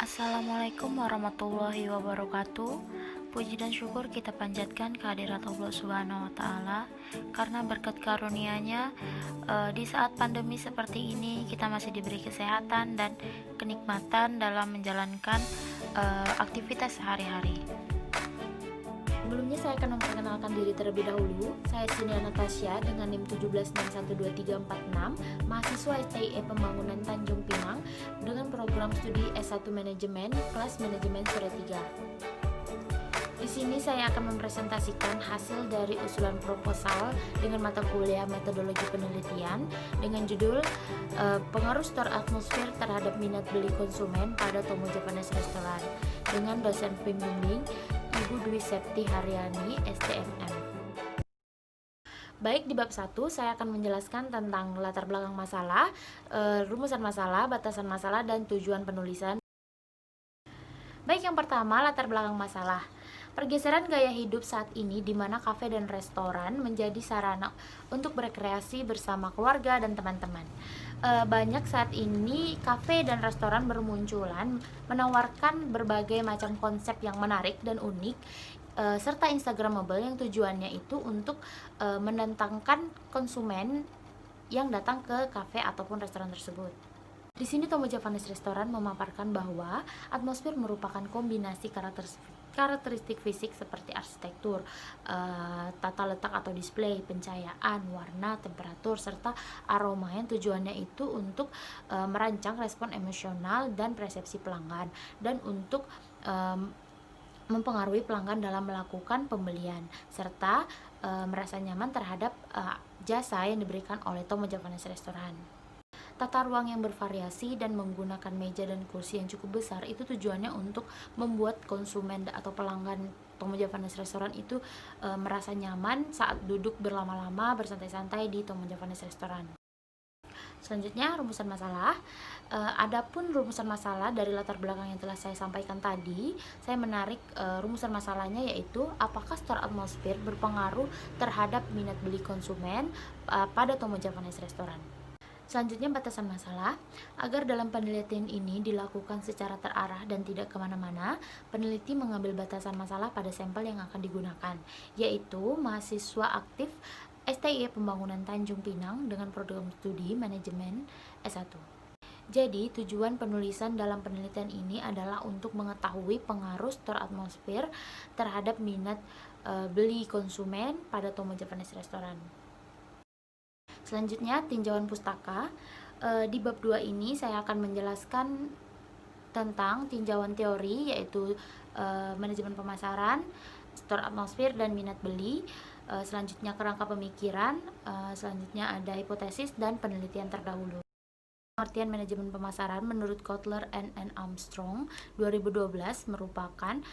Assalamualaikum warahmatullahi wabarakatuh. Puji dan syukur kita panjatkan kehadirat Allah Subhanahu wa Ta'ala, karena berkat karunia-Nya di saat pandemi seperti ini kita masih diberi kesehatan dan kenikmatan dalam menjalankan aktivitas sehari-hari. Sebelumnya saya akan memperkenalkan diri terlebih dahulu. Saya Sinia Natasha dengan NIM 1761236, mahasiswa STIE Pembangunan Tanjung Pinang dengan program studi S1 Manajemen, kelas Manajemen Sore 3. Di sini saya akan mempresentasikan hasil dari usulan proposal dengan mata kuliah metodologi penelitian dengan judul Pengaruh Store Atmosfer terhadap minat beli konsumen pada Tomo Japanese Restaurant dengan dosen pembimbing Ibu Dwi Septi Haryani, STMM. Baik, di bab 1 saya akan menjelaskan tentang latar belakang masalah, rumusan masalah, batasan masalah, dan tujuan penulisan. Baik, yang pertama, latar belakang masalah. Pergeseran gaya hidup saat ini di mana kafe dan restoran menjadi sarana untuk berekreasi bersama keluarga dan teman-teman. Banyak saat ini kafe dan restoran bermunculan menawarkan berbagai macam konsep yang menarik dan unik, serta instagramable yang tujuannya itu untuk mendatangkan konsumen yang datang ke kafe ataupun restoran tersebut. Di sini Tomo Japanese Restaurant memaparkan bahwa atmosfer merupakan kombinasi karakteristik fisik seperti arsitektur, tata letak atau display, pencahayaan, warna, temperatur, serta aroma yang tujuannya itu untuk merancang respon emosional dan persepsi pelanggan, dan untuk mempengaruhi pelanggan dalam melakukan pembelian, serta merasa nyaman terhadap jasa yang diberikan oleh Tomo Japanese Restaurant. Tata ruang yang bervariasi dan menggunakan meja dan kursi yang cukup besar itu tujuannya untuk membuat konsumen atau pelanggan Tomo Japanese Restaurant itu merasa nyaman saat duduk berlama-lama bersantai-santai di Tomo Japanese Restaurant. Selanjutnya, rumusan masalah. Adapun rumusan masalah dari latar belakang yang telah saya sampaikan tadi, saya menarik rumusan masalahnya, yaitu apakah store atmosfer berpengaruh terhadap minat beli konsumen pada Tomo Japanese Restaurant. Selanjutnya, batasan masalah. Agar dalam penelitian ini dilakukan secara terarah dan tidak kemana-mana, peneliti mengambil batasan masalah pada sampel yang akan digunakan, yaitu mahasiswa aktif STIE Pembangunan Tanjung Pinang dengan program studi Manajemen S1. Jadi, tujuan penulisan dalam penelitian ini adalah untuk mengetahui pengaruh store atmosfer terhadap minat beli konsumen pada Tomo Japanese Restaurant. Selanjutnya, tinjauan pustaka. Di bab 2 ini saya akan menjelaskan tentang tinjauan teori, yaitu manajemen pemasaran, store atmosfer, dan minat beli. Selanjutnya, kerangka pemikiran. Selanjutnya ada hipotesis dan penelitian terdahulu. Pengertian manajemen pemasaran menurut Kotler and Armstrong 2012 merupakan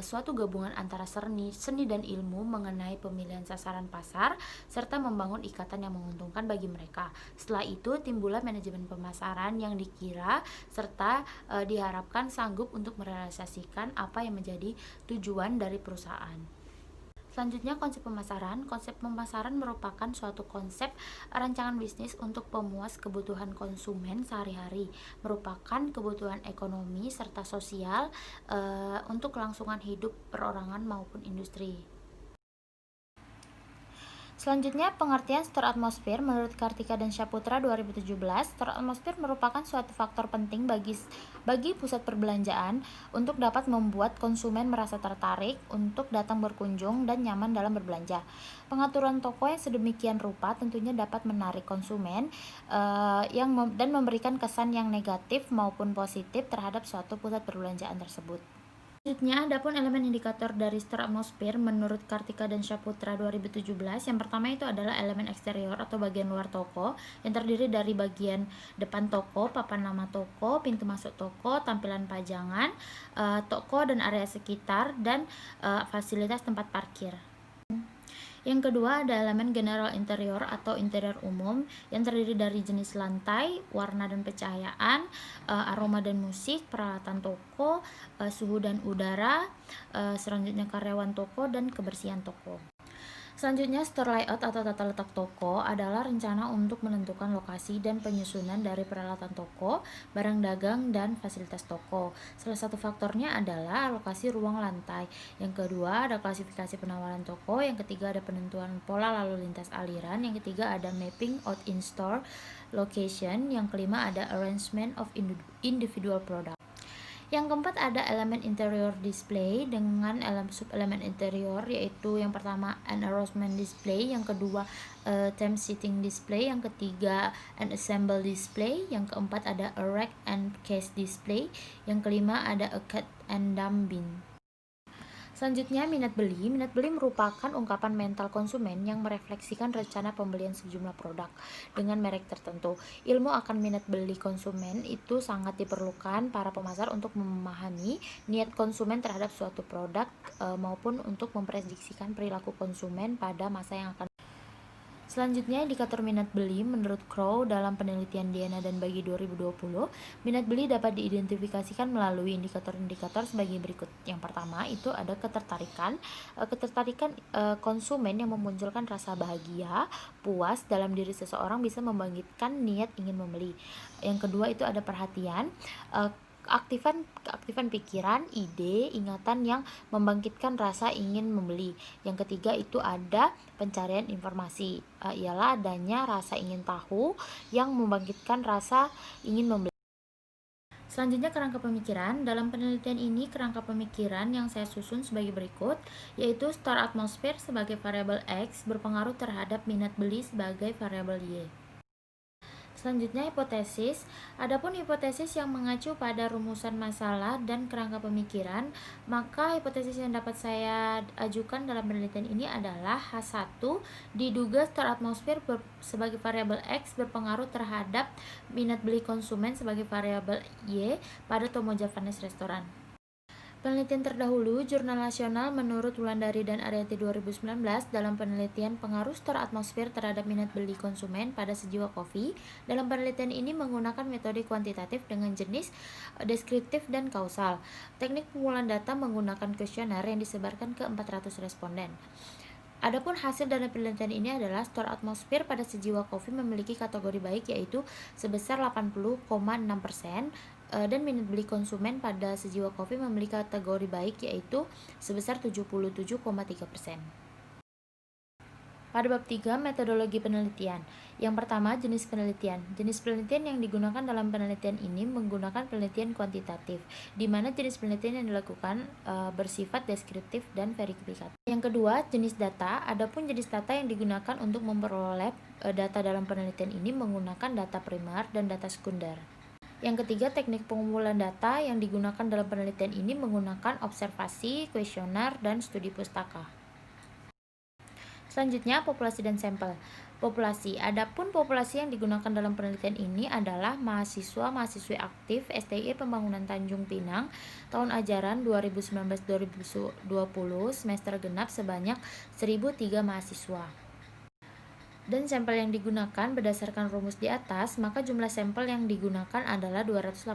suatu gabungan antara seni dan ilmu mengenai pemilihan sasaran pasar serta membangun ikatan yang menguntungkan bagi mereka. Setelah itu timbullah manajemen pemasaran yang dikira serta diharapkan sanggup untuk merealisasikan apa yang menjadi tujuan dari perusahaan. Selanjutnya, konsep pemasaran. Konsep pemasaran merupakan suatu konsep rancangan bisnis untuk pemuas kebutuhan konsumen sehari-hari, merupakan kebutuhan ekonomi serta sosial untuk kelangsungan hidup perorangan maupun industri. Selanjutnya, pengertian store atmosfer menurut Kartika dan Syaputra 2017. Store atmosfer merupakan suatu faktor penting bagi pusat perbelanjaan untuk dapat membuat konsumen merasa tertarik untuk datang berkunjung dan nyaman dalam berbelanja. Pengaturan toko yang sedemikian rupa tentunya dapat menarik konsumen dan memberikan kesan yang negatif maupun positif terhadap suatu pusat perbelanjaan tersebut. Selanjutnya, adapun elemen indikator dari store atmosfer menurut Kartika dan Syaputra 2017. Yang pertama itu adalah elemen eksterior atau bagian luar toko, yang terdiri dari bagian depan toko, papan nama toko, pintu masuk toko, tampilan pajangan toko dan area sekitar, dan fasilitas tempat parkir. Yang kedua ada elemen general interior atau interior umum, yang terdiri dari jenis lantai, warna dan pencahayaan, aroma dan musik, peralatan toko, suhu dan udara, selanjutnya karyawan toko, dan kebersihan toko. Selanjutnya, store layout atau tata letak toko adalah rencana untuk menentukan lokasi dan penyusunan dari peralatan toko, barang dagang, dan fasilitas toko. Salah satu faktornya adalah alokasi ruang lantai. Yang kedua, ada klasifikasi penawaran toko. Yang ketiga, ada penentuan pola lalu lintas aliran. Yang ketiga, ada mapping out in-store location. Yang kelima, ada arrangement of individual product. Yang keempat ada elemen interior display dengan sub-elemen interior, yaitu yang pertama an arrangement display, yang kedua theme seating display, yang ketiga an assemble display, yang keempat ada a rack and case display, yang kelima ada a cut and dump bin. Selanjutnya, minat beli. Minat beli merupakan ungkapan mental konsumen yang merefleksikan rencana pembelian sejumlah produk dengan merek tertentu. Ilmu akan minat beli konsumen itu sangat diperlukan para pemasar untuk memahami niat konsumen terhadap suatu produk maupun untuk memprediksikan perilaku konsumen pada masa yang akan. Selanjutnya, indikator minat beli menurut Crow dalam penelitian Diana dan Bagi 2020, minat beli dapat diidentifikasikan melalui indikator-indikator sebagai berikut. Yang pertama itu ada ketertarikan. Ketertarikan konsumen yang memunculkan rasa bahagia, puas dalam diri seseorang bisa membangkitkan niat ingin membeli. Yang kedua itu ada perhatian. Keaktifan pikiran, ide, ingatan yang membangkitkan rasa ingin membeli. Yang ketiga itu ada pencarian informasi, ialah adanya rasa ingin tahu yang membangkitkan rasa ingin membeli. Selanjutnya, kerangka pemikiran. Dalam penelitian ini, kerangka pemikiran yang saya susun sebagai berikut, yaitu store atmosphere sebagai variabel X berpengaruh terhadap minat beli sebagai variabel Y. Selanjutnya, hipotesis. Adapun hipotesis yang mengacu pada rumusan masalah dan kerangka pemikiran, maka hipotesis yang dapat saya ajukan dalam penelitian ini adalah H1, diduga store atmosphere sebagai variabel X berpengaruh terhadap minat beli konsumen sebagai variabel Y pada Tomo Japanese Restaurant. Penelitian terdahulu, Jurnal Nasional menurut Wulandari dan Ariyanti 2019 dalam penelitian pengaruh store atmosfer terhadap minat beli konsumen pada sejiwa kopi. Dalam penelitian ini menggunakan metode kuantitatif dengan jenis deskriptif dan kausal. Teknik pengumpulan data menggunakan kuesioner yang disebarkan ke 400 responden. Adapun hasil dari penelitian ini adalah store atmosfer pada sejiwa kopi memiliki kategori baik, yaitu sebesar 80,6%, dan minat beli konsumen pada sejiwa kopi memiliki kategori baik, yaitu sebesar 77,3%. Pada bab 3, metodologi penelitian. Yang pertama, jenis penelitian. Jenis penelitian yang digunakan dalam penelitian ini menggunakan penelitian kuantitatif, di mana jenis penelitian yang dilakukan bersifat deskriptif dan verifikatif. Yang kedua, jenis data. Adapun jenis data yang digunakan untuk memperoleh data dalam penelitian ini menggunakan data primer dan data sekunder. Yang ketiga, teknik pengumpulan data yang digunakan dalam penelitian ini menggunakan observasi, kuesioner, dan studi pustaka. Selanjutnya, populasi dan sampel. Populasi. Adapun populasi yang digunakan dalam penelitian ini adalah mahasiswa-mahasiswi aktif STI Pembangunan Tanjung Pinang tahun ajaran 2019-2020 semester genap sebanyak 1.003 mahasiswa. Dan sampel yang digunakan berdasarkan rumus di atas, maka jumlah sampel yang digunakan adalah 286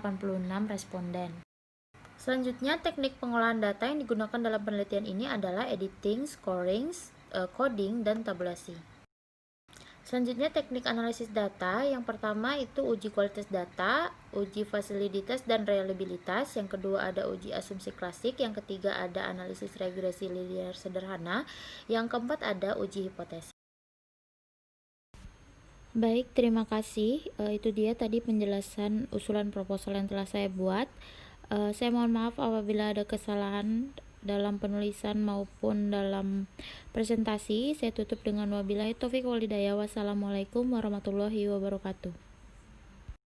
responden. Selanjutnya, teknik pengolahan data yang digunakan dalam penelitian ini adalah editing, scoring, coding, dan tabulasi. Selanjutnya, teknik analisis data. Yang pertama itu uji kualitas data, uji validitas dan reliabilitas. Yang kedua ada uji asumsi klasik. Yang ketiga ada analisis regresi linear sederhana. Yang keempat ada uji hipotesis. Baik, terima kasih. Itu dia tadi penjelasan usulan proposal yang telah saya buat. Saya mohon maaf apabila ada kesalahan dalam penulisan maupun dalam presentasi. Saya tutup dengan wabillahi taufiq wal hidayah. Wassalamualaikum warahmatullahi wabarakatuh.